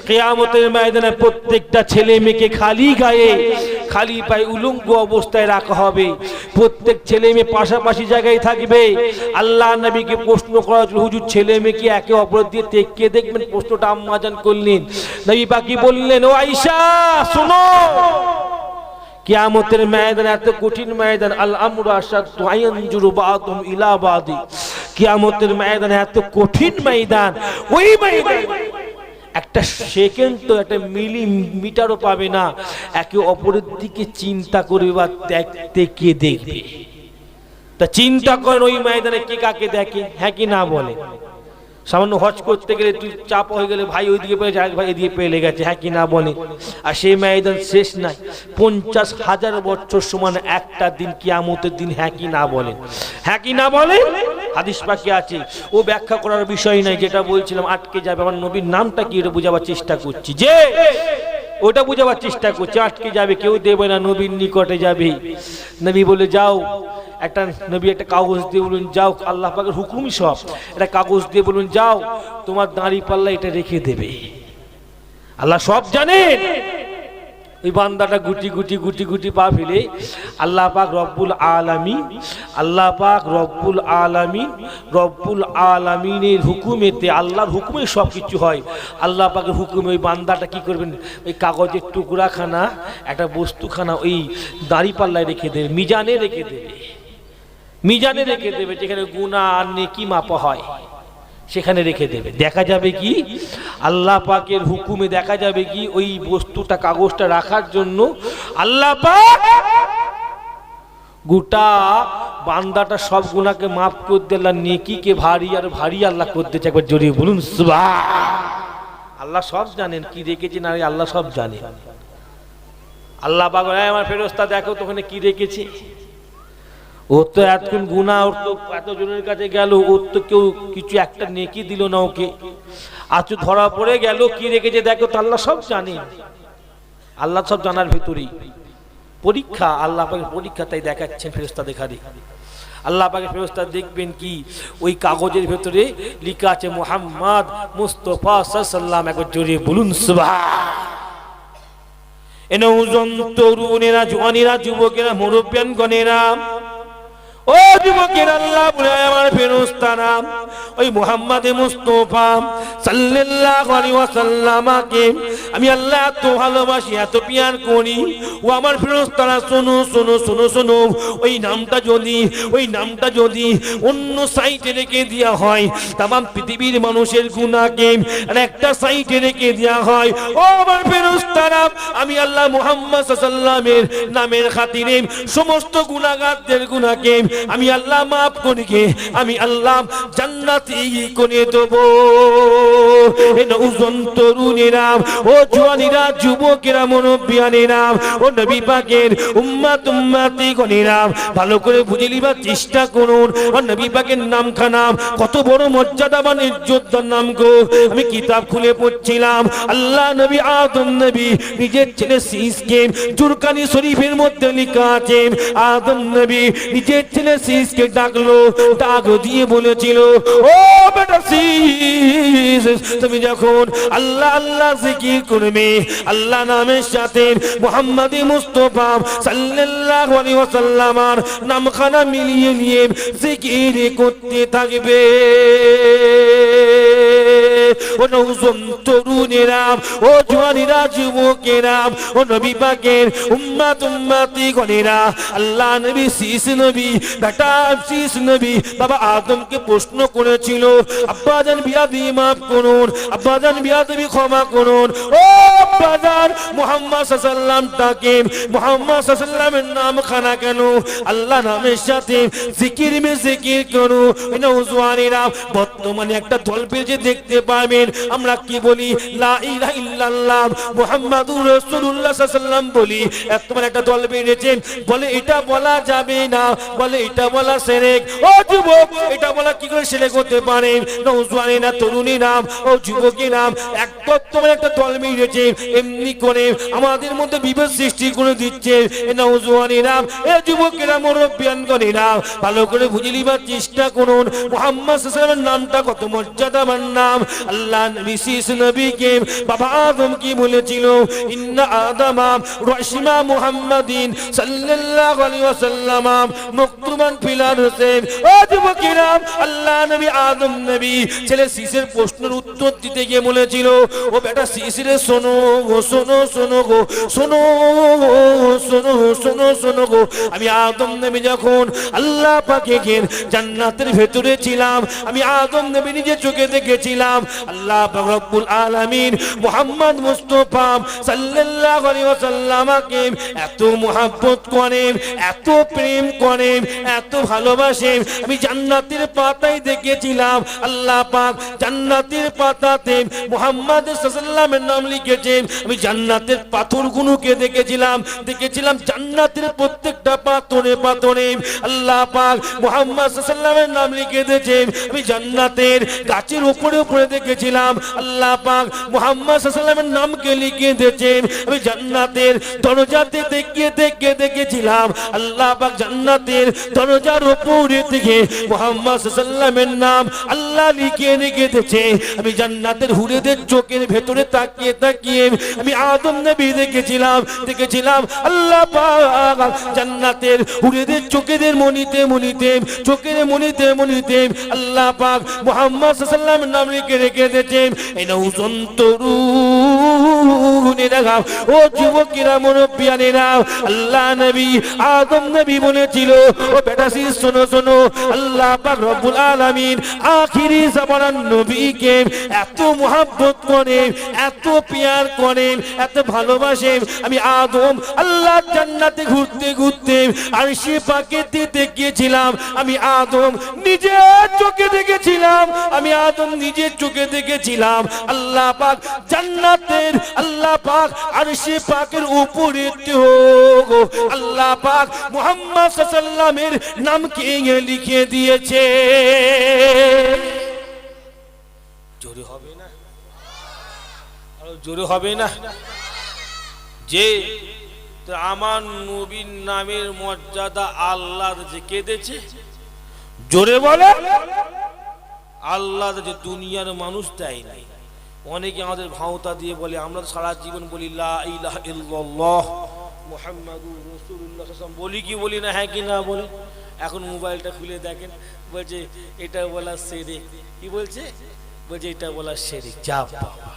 কিয়ামতের ময়দানে প্রত্যেকটা ছেলে মেয়েকে খালি গায়ে, খালি পায়ে উলঙ্গ অবস্থায় রাখা হবে। প্রত্যেক ছেলে মেয়ে পাশাপাশি জায়গায় থাকবে। আল্লাহ নবীকে প্রশ্ন করা হয়েছিল, হুজুর ছেলে মেয়ে কি একে অপরের দিয়ে কে দেখবেন? প্রশ্নটা আম্মা জান করলেন। নবী পাক কি বললেন? ও আয়েশা শোনো, কিয়ামতের ময়দান এত কঠিন ময়দান। আল আমরু আশাদ্দু আয়ানজুরু বা'দুম ইলা বা'দি। কিয়ামতের ময়দান এত কঠিন ময়দান, ওই ময়দান একটা সেকেন্ড তো একটা মিলিমিটারও পাবে না একে অপরের দিকে চিন্তা করবে বা দেখতে কে দেখবে। তা চিন্তা করেন ওই ময়দানে কে কাকে দেখে, হ্যাঁ কি না বলে? সামান্য হজ করতে গেলে তুই চাপ হয়ে গেলে ভাই ওইদিকে পেয়ে যায়, ভাই এদিকে পেলে গেছে, হ্যাঁ কি না বলে? আর সেই ময়দান শেষ নাই, 50,000 বছর সমান একটা দিন, কিয়ামতের দিন, হ্যাঁ কি না বলেন? হ্যাঁ কি না বলে? হাদিস পাকে আছে, ও ব্যাখ্যা করার বিষয় নাই। যেটা বলছিলাম আটকে যাবে, আমার নবীর নামটা কি এটা বোঝাবার চেষ্টা করছি, যে ওটা বোঝাবার চেষ্টা করছি। আটকে যাবে, কেউ দেবে না, নবীর নিকটে যাবে। নবী বলে যাও, একটা নবী একটা কাগজ দিয়ে বলুন যাও, আল্লাহ পাকের হুকুমই সব, একটা কাগজ দিয়ে বলুন যাও, তোমার দাড়ি পাল্লা এটা রেখে দেবে। আল্লাহ সব জানেন। ওই বান্দাটা গুটি গুটি গুটি গুটি পা ফেলে আল্লাহ পাক রব্বুল আলামিন, আল্লাহ পাক রব্বুল আলামিন, রব্বুল আলামিনের হুকুমেতে, আল্লাহর হুকুমে সব কিছু হয়। আল্লাহ পাকের হুকুমে ওই বান্দাটা কি করবেন? ওই কাগজের টুকরাখানা, একটা বস্তুখানা ওই দাড়ি পাল্লায় রেখে দেবে, মিজানে রেখে দেবে, মিজানে রেখে দেবে, যেখানে গুনাহ আর নেকি মাপা হয় সেখানে রেখে দেবে। দেখা যাবে কি আল্লাহ পাকের হুকুমে দেখা যাবে কি ওই বস্তুটা, কাগজটা রাখার জন্য আল্লাহ পাক গোটা বান্দাটা সব গুনাহকে মাফ করে দিলেন, নেকিকে ভারী আর ভারী আল্লাহ করতে চায়। একবার জোরে বলুন সুবহান। আল্লাহ সব জানেন কি রেখেছেন, আর আল্লাহ সব জানে। আল্লাহ পাক আমার ফেরেশতা দেখো তো ওখানে কি রেখেছে। ও তো এতক্ষণ গুনাহ, ওর তো এতজনের কাছে গেল, ওর তো কেউ কিছু একটা নেকি দিল না ওকে। আচু ধরা পড়ে গেল, কি রেখেছে দেখো তো। আল্লাহ সব জানেন, আল্লাহ সব জানার ভেতরেই পরীক্ষা, আল্লাহ পাকের পরীক্ষা, তাই দেখাচ্ছেন ফেরেশতা দেখারে। আল্লাহ পাকের ফেরেশতা দেখবেন কি ওই কাগজের ভেতরে লেখা আছে মুহাম্মদ মুস্তাফা সাল্লাল্লাহু আলাইহি ওয়াসাল্লাম। একবার জোরে বলুন সুবহান। এনৌজন তরুণেরা, জওয়ানেরা, যুবকেরা, মুরব্বিয়ানগণেরা, ও যুবকের আল্লাহ বলে আমার ফেরেশতারা ওই মুহাম্মদ মুস্তাফা সাল্লাল্লাহু আলাইহি ওয়াসাল্লামকে আমি আল্লাহ এত ভালোবাসি, এত পিয়ার করি। ও আমার ফেরেশতারা শোনো শোনো শোনো শোনো, ওই নামটা যদি অন্য সাইটে রেখে দেওয়া হয়, তামাম পৃথিবীর মানুষের গুনাহকে আর একটা সাইটে রেখে দেওয়া হয়, ও আমার ফেরেশতারা আমি আল্লাহ মুহাম্মদ সাল্লাল্লাহু আলাইহি ওয়াসাল্লামের নামের খাতিরে সমস্ত গুনাহগারদের গুনাহকে আমি আল্লাহ মাফ করে আমি আল্লাহ জান্নাতি করে দেব। এ নওজন তরুণেরা, ও জওয়ানিরা, যুবকেরা, মুরব্বিয়ানেরা, ও নবী পাকের উম্মত উম্মতি গণেরা, ভালো করে বুঝে নিবার চেষ্টা করুন। ও নবী পাকের নামখানা কত বড় মর্যাদাবান ইজ্জতদার নাম গো। আমি কিতাব খুলে পড়ছিলাম, আল্লাহ নবী আদম নবী নিজের ছেলে শীষকে, জুরকানি শরীফের মধ্যে লেখা আছে, আদম নবী নিজের ছেলে শীষকে ডাকলো, ডাক দিয়ে বলেছিল, ও বেটা শীষ, তুমি যখন আল্লাহ আল্লাহ জিকির করবে, আল্লাহ নামের সাথে মুহাম্মদী মুস্তাফা সাল্লাল্লাহু আলাইহি ওয়াসাল্লামের নামখানা মিলিয়ে নিয়ে জিকির করতে থাকবে। ও নওজোয়ান তরুণেরা, ও জওয়ানেরা, যুবকেরা, ও নবী পাকের উম্মত উম্মতি গণেরা, আল্লাহ নবী শীষ নবী বেটা শীষ নবী বাবা আদমকে প্রশ্ন করেছিল, আব্বাজান বিয়াদি মাফ করুন, আব্বাজান বিয়াদি ক্ষমা করুন, ও আব্বাজান মুহাম্মদ সাল্লাল্লাহু আলাইহি ওয়াসাল্লাম তাকে মুহাম্মদ সাল্লাল্লাহু আলাইহি ওয়াসাল্লামের নাম খানা কেন আল্লাহ নামের সাথে জিকির মে জিকির করো। নওজোয়ানেরা, বর্তমানে একটা দল পেজে দেখতে পাবেন আমরা কি বলি, লা ইলাহা ইল্লাল্লাহ মুহাম্মাদুর রাসূলুল্লাহ সাল্লাল্লাহু আলাইহি ওয়াসাল্লাম বলি, এতবার একটা দল বেরিয়েছে বলে এটা বলা যাবে না, বলে এটা বলা শিরক। ও যুবক, এটা বলা কি করে শিরক হতে পারে? নওজোয়ানেরা, তরুণীরা, ও যুবকেরা, এক বর্তমানে একটা দল বেরিয়েছে এমনি করে আমাদের মধ্যে বিভেদ সৃষ্টি করে দিচ্ছে। নওজোয়ানেরা, এ যুবকেরা, মুরব্বিয়ানগণেরা, ভালো করে বুঝে নিবার চেষ্টা করুন, মুহাম্মদ সাল্লাল্লাহু আলাইহি ওয়াসাল্লামের নামটা কত মর্যাদাবান নাম। আল্লাহ নবী শীষ নবীকে বাবা আদম কি বলেছিল, ইন্না আদামা রাশিমা মুহাম্মাদিন সাল্লাল্লাহু আলাইহি ওয়াসাল্লাম মাকতুমান ফিল আরসে। ও যুবকেরা, আল্লাহ নবী আদম নবী ছেলে শীষের প্রশ্নের উত্তর দিতে গিয়ে বলেছিল, ও বেটা শীষ রে, শোনো গো, শোনো শোনো গো, শোনো শোনো শোনো শোনো গো, আমি আদম নবী যখন আল্লাহ পাকের জান্নাতের ভেতরে ছিলাম, আমি আদম নবী নিজে চোখে দেখেছিলাম আল্লাহ পাক রব্বুল আলামিন মুহাম্মদ মুস্তাফা সাল্লাল্লাহু আলাইহি ওয়াসাল্লামকে এত মুহাব্বত করেন, এত প্রেম করেন, এত ভালোবাসেন। আমি জান্নাতের পাতায় দেখেছিলাম আল্লাহ পাক জান্নাতের পাতাতে মুহাম্মদ সাল্লাল্লাহু আলাইহি ওয়াসাল্লামের নাম লিখেছেন। আমি জান্নাতের পাথরগুলোকে দেখেছিলাম জান্নাতের প্রত্যেকটা পাথরে পাথরে আল্লাহ পাক মুহাম্মদ সাল্লাল্লাহু আলাইহি ওয়াসাল্লামের নাম লিখে দিয়েছেন। আমি জান্নাতের গাছের উপরে উপরে দেখেছিলাম আল্লাহ পাক মুহাম্মদ সাল্লাল্লাহু আলাইহি ওয়াসাল্লামের নামকে লিখে দিয়েছেন। আমি জান্নাতের দরজাতে দেখেছিলাম আল্লাহ পাক জান্নাতের দরজার উপরে থেকে মুহাম্মদ সাল্লাল্লাহু আলাইহি ওয়াসাল্লামের নাম আল্লাহ লিখে রেখে দিয়েছে। আমি জান্নাতের হুরেদের চোখের ভেতরে তাকিয়ে তাকিয়ে আমি আদম নবী দেখেছিলাম আল্লাহ পাক জান্নাতের হুরেদের চোখের মনিতে মনিতে চোখের মনিতে মনিতে আল্লাহ পাক মুহাম্মদ সাল্লাল্লাহু আলাইহি ওয়াসাল্লামের নাম লিখে রেখে দিয়েছেন। এই নওজোয়ান তরুণেরা, ও যুবকেরা, মুরব্বিয়ানেরা, আল্লাহ নবী আদম নবী বলেছিল, ও বেটা শীষ শোনো শোনো, আল্লাহ পাক রব্বুল আলামিন আখিরি জামানার নবীকে এত মুহাব্বত করেন, এত প্যার করেন, এত ভালোবাসেন। আমি আদম আল্লাহ জান্নাতে ঘুরতে ঘুরতে আরশে পাকেতে দেখেছিলাম, আমি আদম নিজের চোখে দেখেছিলাম, আমি আদম নিজের চোখে দেখেছিলাম আল্লাহ পাক জান্নাতের আল্লাহ পাক আরশে পাকের উপরে আল্লাহ পাক মুহাম্মদ সাল্লাল্লাহু আলাইহি ওয়াসাল্লামের নামকে লিখে দিয়েছে। জোরে হবে না, আরো জোরে হবে না, যে আমার নবীর নামের মর্যাদা আল্লাহর যে কেঁদেছে, জোরে বলে আল্লাহ যে দুনিয়ার মানুষ দেয় নাই। অনেকে আমাদের ভাওতা দিয়ে বলে, আমরা সারা জীবন বলি লা ইলাহা ইল্লাল্লাহ মুহাম্মাদুর রাসূলুল্লাহ বলি কি বলি না? হ্যাঁ কি না বলে? এখন মোবাইলটা খুলে দেখেন, বলছে এটা বলা শিরক। কি বলছে? বলছে এটা বলা শিরক। যা বাবা,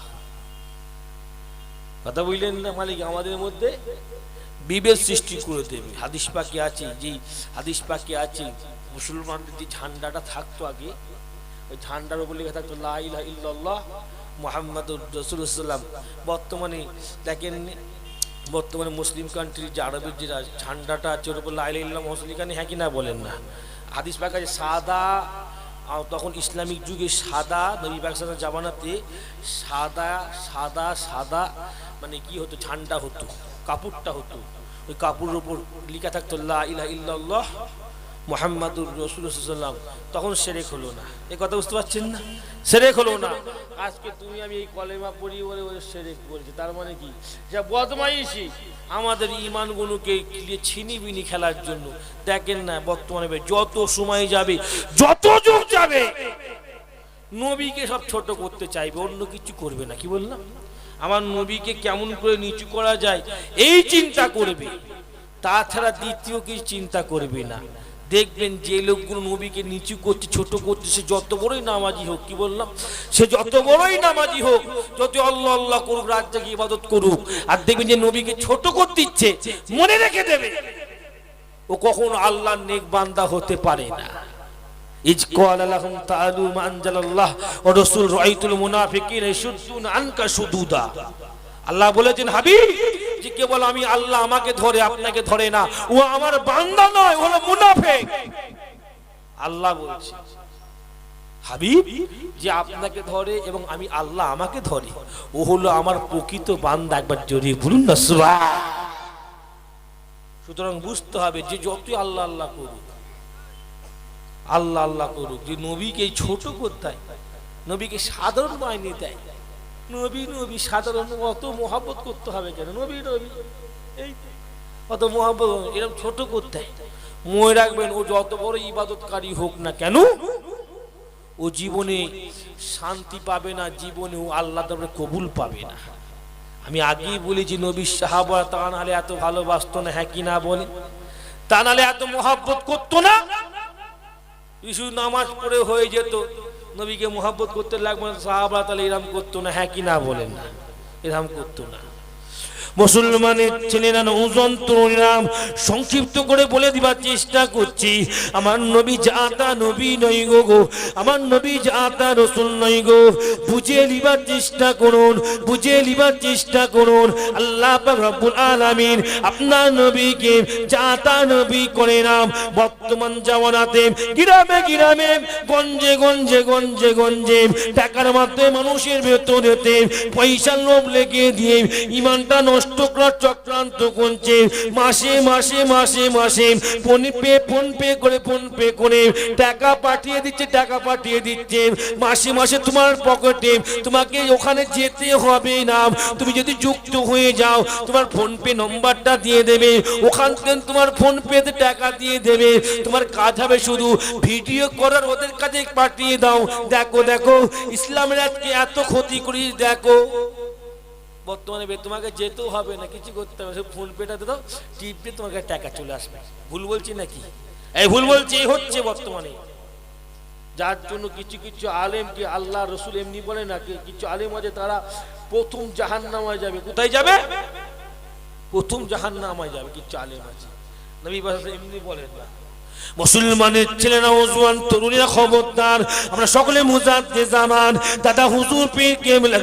কথা বললেন না? মালিক আমাদের মধ্যে বিভেদ সৃষ্টি করে দেবে। হাদিস পাকে আছে, যে হাদিস পাকে আছে মুসলমানদের যে ঝান্ডাটা থাকতো আগে, ওই ঝান্ডার উপর লেখা থাকতো লা ইলাহা ইল্লাল্লাহ মুহাম্মাদুর রাসূলুল্লাহ। বর্তমানে দেখেন, বর্তমানে মুসলিম কান্ট্রির যে আরবের যে ঝান্ডাটা আছে ওর উপর লা ইলাহা ইল্লাল্লাহ মুহাম্মাদুর রাসূলুল্লাহ, হ্যাঁ কি না বলেন না? হাদিস পাকে আছে সাদা আর তখন ইসলামিক যুগে সাদা, নবী পাক সাল্লাল্লাহু আলাইহি জামানাতে সাদা সাদা সাদা মানে কি হতো, ঝান্ডা হতো, কাপড়টা হতো, ওই কাপড়ের উপর লেখা থাকতো লা ইলাহা ইল্লাল্লাহ মুহাম্মাদুর রাসূলুল্লাহ সাল্লাল্লাহু আলাইহি ওয়াসাল্লাম। তখন শিরক হলো না, এই কথা বুঝতে পারছেন না? শিরক হলো না। আজকে তুমি আমি এই কলেমা পড়ি বলে ওই শিরক বলছি, তার মানে কি? যা বদমাইশি আমাদের ঈমানগুলোকে ছিনিবিনি খেলার জন্য। দেখেন না বর্তমানে যত সময় যাবে, যত যুগ যাবে, নবীকে সব ছোট করতে চাইবে, অন্য কিছু করবে না। কি বললাম? আমার নবীকে কেমন করে নিচু করা যায় এই চিন্তা করবে, তাছাড়া দ্বিতীয় কিছু চিন্তা করবে না। দেখবেন যে লোকগুলো নবীকে নিচু করছে, ছোট করছে, সে যত বড়ই নামাজি হোক, কি বললাম, সে যত বড়ই নামাজি হোক, যত আল্লাহ আল্লাহ করুক, রাত জাগিয়ে ইবাদত করুক, আর দেখবেন যে নবীকে ছোট করতে ইচ্ছে, মনে রেখে দেবে ও কখনো আল্লাহর নেক বান্দা হতে পারে না। ইজ ক্বালা লাহুম তাআলু মা আনজালাল্লাহ ওয়া রাসূল রাআইতুল মুনাফিকিনা ইয়াসুদ্দুনা আনকা সুদুদা। আল্লাহ বলেছেন হাবিব যে কেবল আমি আল্লাহ আমাকে ধরে, আপনাকে ধরে না, ও আমার বান্দা নয়, ও হলো মুনাফিক। আল্লাহ বলছে হাবিব যে আপনাকে ধরে এবং আমি আল্লাহ আমাকে ধরে, ও হলো আমার প্রকৃত বান্দা। একবার জোরে বলুন না সুবহান। সুতরাং বুঝতে হবে যে যতই আল্লাহ আল্লাহ করুক, আল্লাহ আল্লাহ করুক, যে নবীকে ছোট করতে, নবীকে সাধারণ মাইনে দেয়, নবী নবী সাধারণ, অত মোহাব্বত করতে হবে কেন? নবী নবী এই অত মোহাব্বত, এরকম ছোট করতে। মনে রাখবেন ও যত বড় ইবাদতকারী হোক না কেন, ও জীবনে শান্তি পাবে না, জীবনে ও আল্লাহ তাআলা কবুল পাবে না। আমি আগেই বলেছি নবীর সাহাবা তা নাহলে এত ভালোবাসতো না, হ্যাঁ কি না বলে? তা নাহলে এত মোহাব্বত করতো না। শুধু নামাজ পড়ে হয়ে যেত, নবীকে মোহাব্বত করতে লাগবে না, সাহাবা তাহলে এরম করতো না, হ্যাঁ কি না বলেন? না, এরম করতো না। মুসলমানের ছেলেরা, ওজন তরুণীরা, সংক্ষিপ্ত করে বলে দিবার চেষ্টা করছি, আমার নবী জাতা নবী নই গো, আমার নবী জাতা রাসূল নই গো। বুঝে নিবার চেষ্টা করুন, বুঝে নিবার চেষ্টা করুন। আল্লাহ পাক রব্বুল আলামিন আপনার নবীকে জাতা নবী করে নাম। বর্তমান জামানাতে গ্রামে গ্রামে, গঞ্জে গঞ্জে গঞ্জে গঞ্জে টাকার মাধ্যমে মানুষের ভেতরেতে পয়সার লোভ লেগে দিয়ে ঈমানটা নষ্ট চক্রান্ত করছে। মাসে মাসে মাসে মাসে ফোন পে করে টাকা পাঠিয়ে দিচ্ছে, টাকা পাঠিয়ে দিচ্ছে। মাসে মাসে তোমার পকেটে, তোমাকে ওখানে যেতে হবে না, তুমি যদি যুক্ত হয়ে যাও তোমার ফোন পে নম্বরটা দিয়ে দেবে, ওখান থেকে তোমার ফোন পেতে টাকা দিয়ে দেবে। তোমার কাজ হবে শুধু ভিডিও করার, ওদের কাছে পাঠিয়ে দাও। দেখো দেখো ইসলামের আজকে এত ক্ষতি করি। দেখো বর্তমানে তোমাকে যেতেও হবে না, কিছু করতে হবে, ফোন পেটা দাও, টিপে তোমাকে টাকা চলে আসবে। ভুল বলছি নাকি? এই ভুল বলছি, এই হচ্ছে বর্তমানে। যার জন্য কিছু কিছু আলেমকে আল্লাহ রসুল এমনি বলে না, কিছু আলেম আছে তারা প্রথম জাহান্নামে যাবে। কোথায় যাবে? প্রথম জাহান্নামে যাবে। কিছু আলেম আছে, নবী পাক এমনি বলেন না। মুসলমানের ছেলেরা, ওজওয়ান তরুণীরা, খবরদার, আমরা সকলে মুজাদ্দিদ জামান দাদা হুজুর পীর কেবলা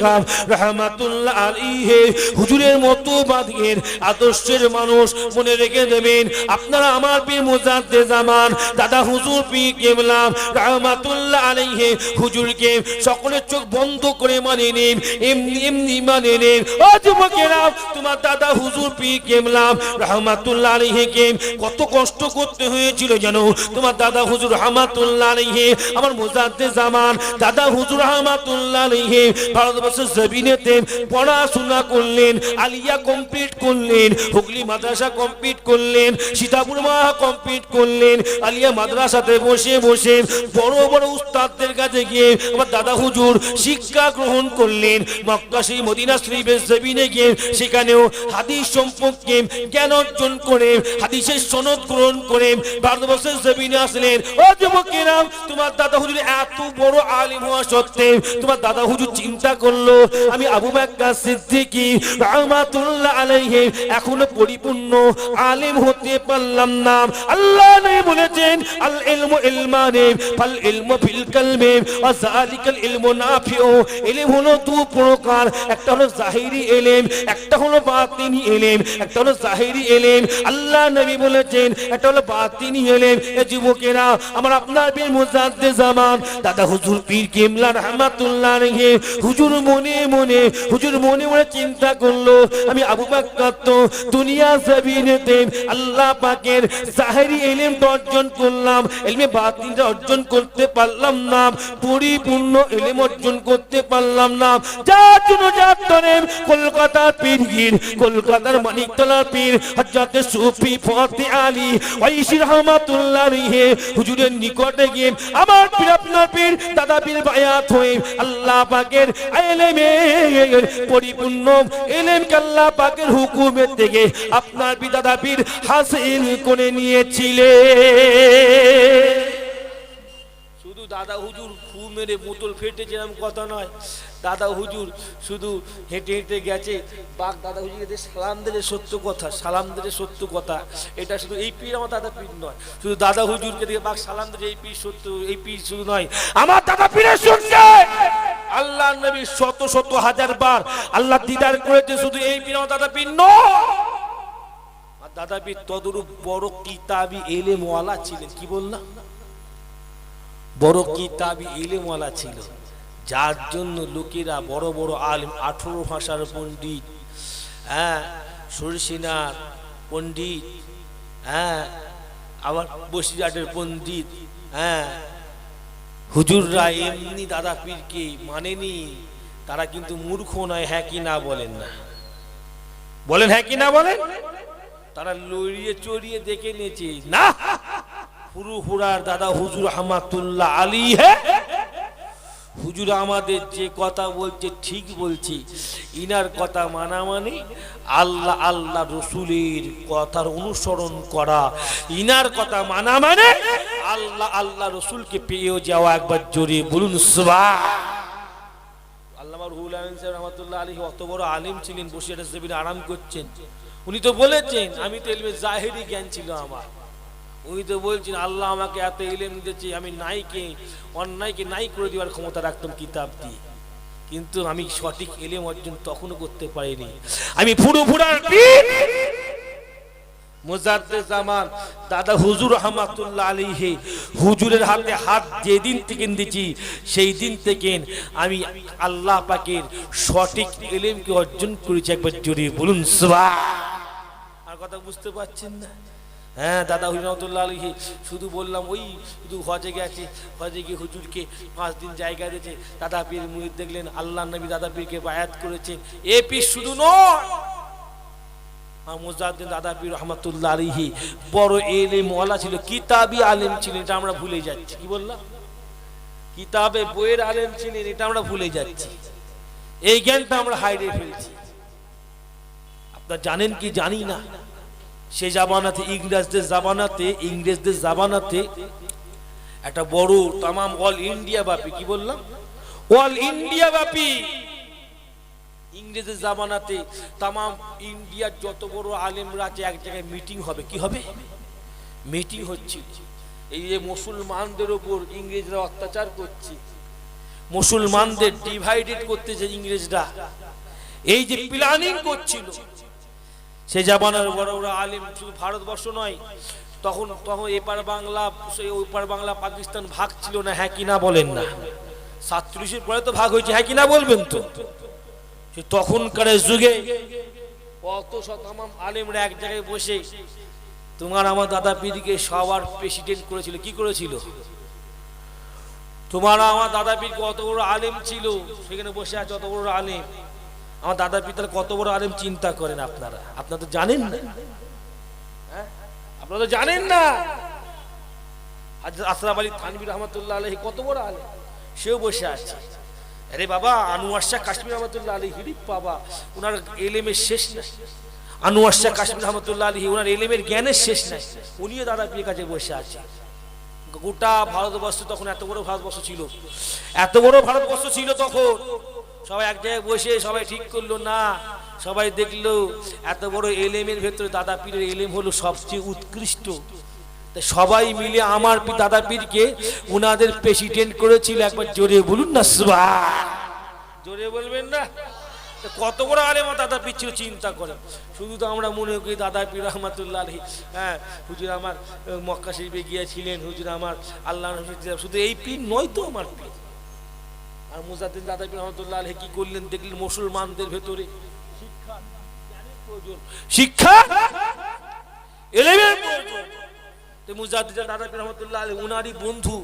রাহমাতুল্লাহ আলাইহি হুজুরের মতবাদের আদর্শের মানুষ। মনে রেখে দেবেন আপনারা, আমার পীর মুজাদ্দিদ জামান দাদা হুজুর পীর কেবলা রাহমাতুল্লাহ আলাইহি হুজুরকে সকলের চোখ বন্ধ করে মানে নেন, এমনি এমনি মানে নেন। ও যুবকেরা, তোমার দাদা হুজুর পীর কেবলা রাহমাতুল্লাহ আলাইহি কে কত কষ্ট করতে হয়েছিল জানো? তোমার দাদা হুজুর রাহমাতুল্লাহ আলাইহি, আমার মুজাদ্দিদ জামান দাদা হুজুর রাহমাতুল্লাহ আলাইহি ভারতবর্ষের জমিনেতে পড়াশোনা করলেন, আলিয়া কমপ্লিট করলেন, হুগলি মাদ্রাসা কমপ্লিট করলেন, সীতাপুর মাহা কমপ্লিট করলেন। আলিয়া মাদ্রাসাতে বসে বসে বড় বড় উস্তাদদের কাছে গিয়ে আমার দাদা হুজুর শিক্ষা গ্রহণ করলেন। মক্কা শরীফ, মদিনা শরীফের জমিনে গিয়ে সেখানেও হাদিস সম্পর্কে জ্ঞান অর্জন করে, হাদিসের সনদ গ্রহণ করে ভারতবর্ষের জমিনে আসলেন। ও যুবকেরা, তোমার দাদা হুজুর এত বড় আলিম হওয়া সত্ত্বেও তোমার দাদা হুজুর চিন্তা করলো, আমি আবু বকর সিদ্দিকী রাহমাতুল্লাহ আলাইহি এখনো পরিপূর্ণ আলিম হতে পারলাম না। আল্লাহ নবী বলেছেন, আল ইলমু ইলমানে ফাল ইলমু ফিল কলবি ওয়া যালিকাল ইলমু নাফিউ। ইলম হলো দু প্রকার, একটা হলো জাহিরি ইলম, একটা হলো বাতিনি ইলম। একটা হলো জাহিরি ইলম, আল্লাহ নবী বলেছেন, একটা হলো বাতিনি ইলম। এলেম এ যুবকেরা আমার আপনার পীর মুজাদ্দেদ জামান দাদা হুজুর পীর কিবলা রাহমাতুল্লাহ আলাইহি হুজুর মনে মনে চিন্তা করলো আমি আবু বকর তো দুনিয়া জমিনেতে আল্লাহ পাকের জাহেরি ইলম অর্জন করলাম ইলমে বাতিনটা অর্জন করতে পারলাম না পরিপূর্ণ ইলম অর্জন করতে পারলাম না যার জন্য কলকাতার পীরগির কলকাতার মানিকতলার পীর হযরত সুফি ফতে আলী ওয়াইসি রাহমাতুল্লাহ আলাইহি হুজুরের নিকটে গিয়ে আমার পীর আপনার পীর দাদা পীর বায়াত হয়ে আল্লাহ পাকের ইলমের পরিপূর্ণ ইলমকে আল্লাহ পাকের হুকুমের থেকে আপনার পীর দাদা পীর হাসিল করে নিয়েছিলেন। শুধু দাদা হুজুর ফু মেরে বোতল ফেটেছে এরকম কথা নয়, দাদা হুজুর শুধু হেঁটে হেঁটে গেছে বাঘ দাদা হুজুরকে সালাম দিলে সত্য কথা, সালাম দিলে সত্য কথা। এটা শুধু এই পীর আমার দাদা পীর নয়, শুধু দাদা হুজুরকে দিয়ে বাঘ সালাম দিলে এই পীর সত্য, এই পীর শুধু নয় আমার দাদা পীরের শুনছে আল্লাহ নবী শত শত হাজার বার আল্লাহ দিদার করেছে, শুধু এই পীর আমার দাদা পীর নয়। দাদা পীর তদরূপ বড় কিতাবি এলেমওয়ালা ছিলেন। কি বললাম? বড় কিতাবি ইলমওয়ালা ছিল, যার জন্য লোকেরা বড় বড় আলিম 18 ভাষার পণ্ডিত, সরসিনার পণ্ডিত, আবার বসিরহাটের পণ্ডিত, হুজুররা এমনি দাদা পীরকে মানেনি, তারা কিন্তু মূর্খ নয়। হ্যাঁ কি না বলেন? না বলেন, হ্যাঁ কি না বলেন? তারা লড়িয়ে চড়িয়ে দেখে নিয়েছে না পুরুহুরার দাদা হুজুর রহমাতুল্লাহ আলী হুজুর আমাদের যে কথা বলছে ঠিক বলছি, ইনার কথা মানা মানে আল্লাহ আল্লাহ রসুলের কথার অনুসরণ করা, ইনার কথা মানা মানে আল্লাহ আল্লাহ রসুলকে পেয়েও যাওয়া। একবার জোরে বলুন সুবহানাল্লাহ। আল্লামা রুহুল আমিন সাহেব রহমাতুল্লাহ আলী অত বড় আলিম ছিলেন, বসে একটা জমিনে আরাম করছেন। উনি তো বলেছেন আমি তো ইলমে জাহেরি জ্ঞান ছিল আমার, উনি তো বলছেন আল্লাহ আমাকে এত ইলম দিয়েছে, আমি নাইকে অন্যায়কে নাই করে দেওয়ার ক্ষমতা রাখতাম কিতাব দিয়ে, কিন্তু আমি সঠিক ইলম অর্জন তখনও করতে পারিনি। আমি ফুরফুরার পীর মুজাদ্দেদ জামান দাদা হুজুর রহমাতুল্লাহ আলাইহি হুজুরের হাতে হাত যেদিন থেকে দিয়েছি সেই দিন থেকে আমি আল্লাহ পাকের সঠিক ইলমকে অর্জন করেছি। একবার জোরে বলুন সুবহানাল্লাহ। আর কথা বুঝতে পারছেন না? হ্যাঁ, দাদা হুজুর রহমাতুল্লাহ আলাইহি শুধু বললাম ওই শুধু হজে গেছে, হজে গিয়ে হুজুরকে 5 দিন জায়গা দিয়েছে, দাদা পীর মুরিদ দেখলেন আল্লাহ নবী দাদা পীরকে বায়াত করেছেন। এ পীর শুধু নয়, মুজাদ্দিদ দাদা পীর রহমাতুল্লাহ আলাইহি বড় ইলমওয়ালা ছিল, কিতাবি আলেম ছিলেন, এটা আমরা ভুলে যাচ্ছি। কি বললাম? কিতাবে বইয়ের আলেম ছিলেন, এটা আমরা ভুলে যাচ্ছি, এই জ্ঞানটা আমরা হারিয়ে ফেলছি। আপনারা জানেন কি জানি না, সেই জামানাতে ইংরেজদের জামানাতে একটা বড় তামাম অল ইন্ডিয়া ব্যাপী, কি বললাম অল ইন্ডিয়া ব্যাপী ইংরেজদের জামানাতে তামাম ইন্ডিয়ার যত বড় আলেমরা আছে এক জায়গায় মিটিং হবে। কি হবে? মিটিং হচ্ছে। এই যে মুসলমানদের উপর ইংরেজরা অত্যাচার করছে, মুসলমানদের ডিভাইডেড করতেছে ইংরেজরা, এই যে প্ল্যানিং করছিল, সে জামানার বড় বড় আলেম শুধু ভারতবর্ষ নয়, তখন এপার বাংলা ওপার বাংলা পাকিস্তান ভাগ ছিল না। হ্যাঁ কিনা বলেন? না 47-এর পরে তো ভাগ হয়েছে। হ্যাঁ কিনা বলবেন? তো তখনকার যুগে কত শতামাম আলেমরা এক জায়গায় বসে তোমার আমার দাদা পীরকে সবার প্রেসিডেন্ট করেছিল। কি করেছিল? তোমার আমার দাদা পীর কত বড় আলেম ছিল, সেখানে বসে আছে অত বড় আলেম। আমার দাদা পিতার কত বড় আলেম চিন্তা করেন আপনারা তো জানেন না? আপনারা তো জানেন না। আশরাফ আলী থানভী রহমাতুল্লাহ আলাইহি কত বড় আলেম, সেও বসে আছে। আরে বাবা, আনোয়ার শাহ কাশ্মীর রহমাতুল্লাহ আলাইহি বাবা, ওনার ইলমের শেষ নাই। আনোয়ার শাহ কাশ্মীর রহমাতুল্লাহ আলাইহি ওনার ইলমের জ্ঞানের শেষ নাই, উনিও দাদা পীরের কাছে বসে আছে। গোটা ভারতবর্ষ তখন এত বড় ভারতবর্ষ ছিল, তখন সবাই এক জায়গায় বসে সবাই ঠিক করলো না, সবাই দেখলো এত বড় ইলমের ভেতরে দাদা পীরের ইলম হলো সবচেয়ে উৎকৃষ্ট। সবাই মিলে আমার দাদা পীরকে উনাদের প্রেসিডেন্ট করেছিল। একবার জোরে বলুন না সুবহানাল্লাহ। জোরে বলবেন না? কত বড় আলেম দাদা পীর ছিল চিন্তা করেন। শুধু তো আমরা মনে করি দাদা পীর রহমাতুল্লাহ আলাইহি, হ্যাঁ হুজুর আমার মক্কা শরীফে গিয়েছিলেন, হুজুর আমার আল্লাহ শুধু এই পীর নয় তো আমার পীর। আর মুজাদ্দিদ দাদা পীর রহমাতুল্লাহ আলাইহি কি করলেন দেখলেন মুসলমানদের ভেতরে শিক্ষা এলেমের প্রয়োজন। তো মুজাদ্দিদ দাদা পীর রহমাতুল্লাহ আলাইহি উনারই বন্ধু,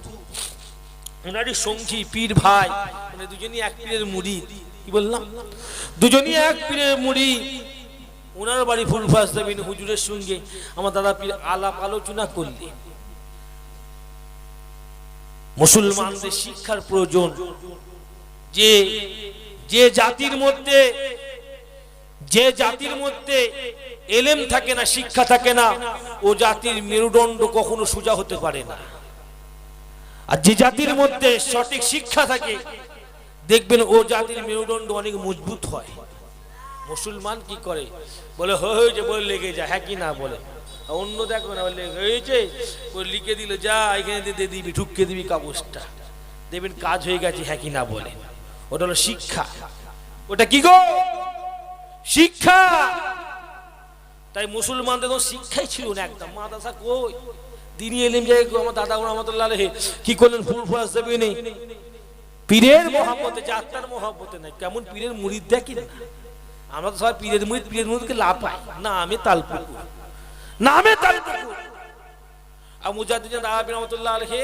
উনারই সঙ্গী পীর ভাই, মানে দুজনই এক পীরের মুরিদ। কি বললাম? দুজনই এক পীরের মুরিদ। ওনার বাড়ি ফুলফাস দেবেন হুজুরের সঙ্গে আমার দাদা পীর আলাপ আলোচনা করলেন মুসলমানদের শিক্ষার প্রয়োজন। যে যে জাতির মধ্যে এলেম থাকে না, শিক্ষা থাকে না, ও জাতির মেরুদণ্ড কখনো সোজা হতে পারে না। আর যে জাতির মধ্যে সঠিক শিক্ষা থাকে দেখবেন ও জাতির মেরুদণ্ড অনেক মজবুত হয়। মুসলমান কি করে? বলে হয়েছে বলে লেগে যায়, হ্যাঁ কি না বলে। অন্য দেখো না বলে হয়েছে বলে লিখে দিল, যা এখানে দিয়ে দিবি, ঢুকিয়ে দিবি কাগজটা, দেখবেন কাজ হয়ে গেছে, হ্যাঁ কি না বলে। ওটা হলো শিক্ষা। ওটা কি গো? শিক্ষা। তাই মুসলমানদের তো শিক্ষাই ছিল না একদম। মাদ্রাসা কই, দিনই এলিম যায়। আমার দাদা রহমাতুল্লাহ আলাইহি কি করলেন? ফুলফাস দেবেন পীরের মহব্বতে, যাত্রার মহব্বতে নাই। কেমন পীরের মুরিদ দেখেন না? আমরা তো সবাই পীরের মুরিদকে লাপাই, নামে তালপুকুর, নামে তালপুকুর। আর মুজাদ্দিদ দাদা পীর রহমাতুল্লাহ আলাইহি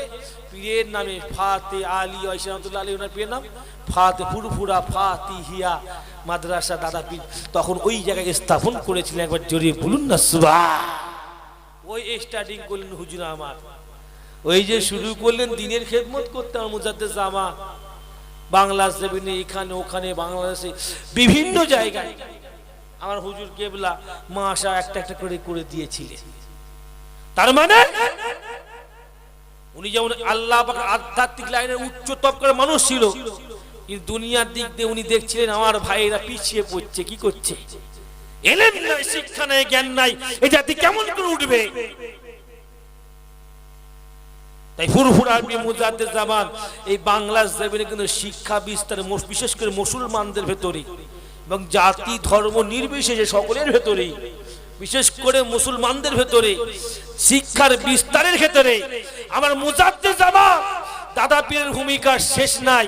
পীরের নামে ফাতে আলী আয়েশা রহমাতুল্লাহ আলাইহি ওনার পীরের নাম ফাতে ফুরফুরা ফাতিহিয়া মাদ্রাসা দাদা পীর তখন ওই জায়গায় স্থাপন করেছিলেন। একবার জোরে বলুন না সুবহান। ওই স্টার্টিং করলেন হুজুর আমার, ওই যে শুরু করলেন দিনের খেদমত করতে। আমার মুজাদ্দিদ জামা বাংলাদেশে এখানে ওখানে বাংলাদেশে বিভিন্ন জায়গায় আমার হুজুর কেবলা মাশা একটা একটা করে করে দিয়েছিলেন। তার মানে উনি যেমন আল্লাহ পাক আধ্যাত্মিক লাইনের উচ্চ তবকার মানুষ ছিল, কিন্তু দুনিয়ার দিক দিয়ে উনি দেখছিলেন আমার ভাইয়েরা পিছিয়ে পড়ছে। কি করছে? এলেম নাই, শিক্ষা নাই, জ্ঞান নাই, এই জাতি কেমন করে উঠবে? তাই ফুরফুরা মুজাদ্দিদ জামান এই বাংলাদেশ জমিনে কিন্তু শিক্ষা বিস্তার, বিশেষ করে মুসলমানদের ভেতরে এবং জাতি ধর্ম নির্বিশেষে সকলের ভেতরে, বিশেষ করে মুসলমানদের ভেতরে শিক্ষার বিস্তারের ক্ষেত্রে আমার মুজাদ্দিদ জামান দাদা পীরের ভূমিকা শেষ নাই।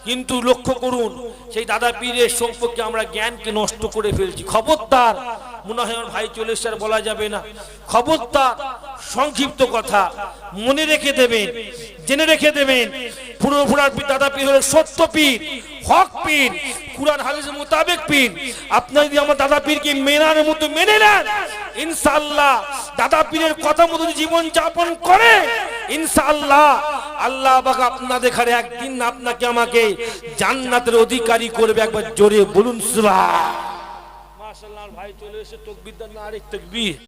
কিন্তু লক্ষ্য করুন, সেই দাদা পীরের সম্পর্কে আমরা জ্ঞানকে নষ্ট করে ফেলছি। খবরদার, মনে হয় আমার ভাই চলে এসে আর বলা যাবে না। খবরদার, সংক্ষিপ্ত কথা মনে রেখে দেবেন, জেনে রেখে দেবেন। ফুরফুরার দাদা পীর হলো সত্য পীর, হক পীর, কুরআন হাদিসের মোতাবেক পীর। আপনারা যদি আমার দাদা পীরকে মেনার মতো মেনে নেন, ইনশাআল্লাহ দাদা পীরের কথা মতো জীবন যাপন করে, ইনশাআল্লাহ আল্লাহ পাক আপনাদের ঘরে একদিন আপনাকে আমাকে জান্নাতের অধিকারী করবে। একবার জোরে বলুন সুবহান। মাশাআল্লাহ, ভাই চলে এসে তাকবীর দেন, আরেক তাকবীর।